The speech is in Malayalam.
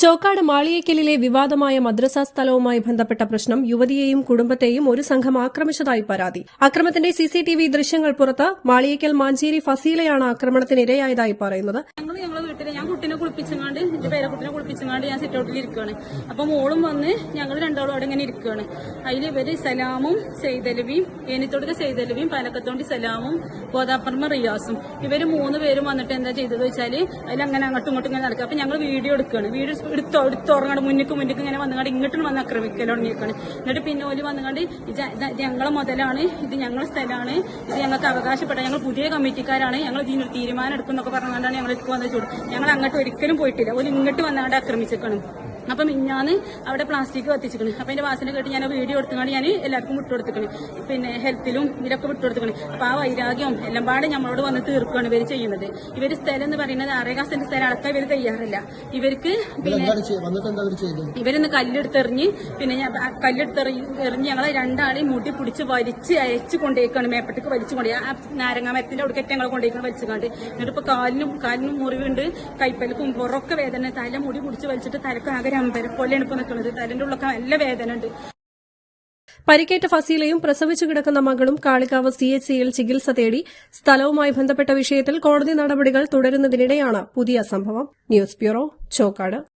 ചോക്കാട് മാളിയേക്കലിലെ വിവാദമായ മദ്രസാ സ്ഥലവുമായി ബന്ധപ്പെട്ട പ്രശ്നം യുവതിയെയും കുടുംബത്തെയും ഒരു സംഘം ആക്രമിച്ചതായി പരാതി. അക്രമത്തിന്റെ സിസിടിവി ദൃശ്യങ്ങൾ പുറത്ത്. മാളിയേക്കൽ മാഞ്ചേരി ഫസീലയാണ് ആക്രമണത്തിനിരയായതായി പറയുന്നത്. ഞങ്ങളെ വീട്ടില് ഞാൻ കുട്ടിനെ കുളിപ്പിച്ചങ്ങാണ്ട് എന്റെ പേരക്കുട്ടിനെ കുളിപ്പിച്ചങ്ങാണ്ട് ഞാൻ സിറ്റൗട്ടിൽ ഇരിക്കുകയാണ്. അപ്പൊ മോളും വന്ന് ഞങ്ങൾ രണ്ടാളും അവിടെ ഇങ്ങനെ ഇരിക്കുകയാണ്. അതിൽ ഇവര് സലാമും സെയ്തലവിയും ഏനിത്തോടിലെ സെയ്തലവിയും പാലക്കത്തോണ്ടി സലാമും ഗോദാപ്പറമ്പ റിയാസും ഇവര് 3 പേരും വന്നിട്ട് എന്താ ചെയ്തത് വെച്ചാല് അതിലങ്ങനെ അങ്ങോട്ടും ഇങ്ങോട്ടും ഇങ്ങനെ നടക്കുക. അപ്പൊ ഞങ്ങൾ വീഡിയോ എടുക്കുകയാണ്. വീഡിയോ എടുത്തുറങ്ങാണ്ട് മുന്നിക്ക് ഇങ്ങനെ വന്നുകൊണ്ട് ഇങ്ങോട്ടും വന്ന് ആക്രമിക്കൽ തുടങ്ങിയേക്കാണ്. എന്നിട്ട് പിന്നെ ഓല് വന്നുകൊണ്ട് ഇത് ഞങ്ങളെ മുതലാണ്, ഇത് ഞങ്ങളെ സ്ഥലമാണ്, ഇത് ഞങ്ങൾക്ക് അവകാശപ്പെട്ട, ഞങ്ങൾ പുതിയ കമ്മിറ്റിക്കാരാണ്, ഞങ്ങൾ ഇതിനൊരു തീരുമാനം എടുക്കും എന്നൊക്കെ പറഞ്ഞുകൊണ്ടാണ് ഞങ്ങൾ ഇതിക്ക് വന്നത് ചൂട്. ഞങ്ങൾ അങ്ങോട്ട് ഒരിക്കലും പോയിട്ടില്ല. ഓല് ഇങ്ങോട്ട് വന്നാണ്ട് ആക്രമിച്ചേക്കാണ്. അപ്പം ഞാന് അവിടെ പ്ലാസ്റ്റിക് കത്തിച്ചിക്കണ്. അപ്പൊ അതിന്റെ വാസന കേട്ട് ഞാൻ വീഡിയോ എടുത്തുകൊണ്ട് ഞാൻ എല്ലാവർക്കും വിട്ടുകൊടുത്തിക്കണ്. പിന്നെ ഹെൽത്തിലും ഇതിലൊക്കെ വിട്ടുകൊടുത്തിക്കണ്. അപ്പൊ ആ വൈരാഗ്യം എല്ലാം പാടെ നമ്മളോട് വന്ന് തീർക്കുകയാണ് ഇവര് ചെയ്യുന്നത്. ഇവര് സ്ഥലം എന്ന് പറയുന്നത് 6 സെന്റ് സ്ഥലം അടക്കം ഇവര് തയ്യാറില്ല. ഇവർക്ക് പിന്നെ ഇവരൊന്ന് കല്ലെടുത്തെറിഞ്ഞ് ഞങ്ങളെ രണ്ടാളെയും മുടി പിടിച്ച് വലിച്ച് അയച്ചു കൊണ്ടേക്കാണ്. മേപ്പട്ടേക്ക് വലിച്ചു കൊണ്ടേ ആ നാരങ്ങ മരത്തിന്റെ അവിടേക്ക് ഞങ്ങളെ കൊണ്ടേക്കാണ് വലിച്ചുകൊണ്ട്. എന്നിട്ട് ഇപ്പൊ കാലിനും മുറിവുണ്ട്, കൈപ്പലക്കും പുറമൊക്കെ വേദന, തല മുടി പിടിച്ച് വലിച്ചിട്ട് തലക്ക് ആകെ അമ്പരപ്പോലെയാണ് ഇപ്പൊ നിൽക്കുന്നത്. തലന്റെ ഉള്ളൊക്കെ നല്ല വേദന ഉണ്ട്. പരിക്കേറ്റ ഫസീലയും പ്രസവിച്ചു കിടക്കുന്ന മകളും കാളികാവ് CHCയിൽ ചികിത്സ തേടി. സ്ഥലവുമായി ബന്ധപ്പെട്ട വിഷയത്തിൽ കോടതി നടപടികൾ തുടരുന്നതിനിടെയാണ് പുതിയ സംഭവം. News bureau, Chokkad.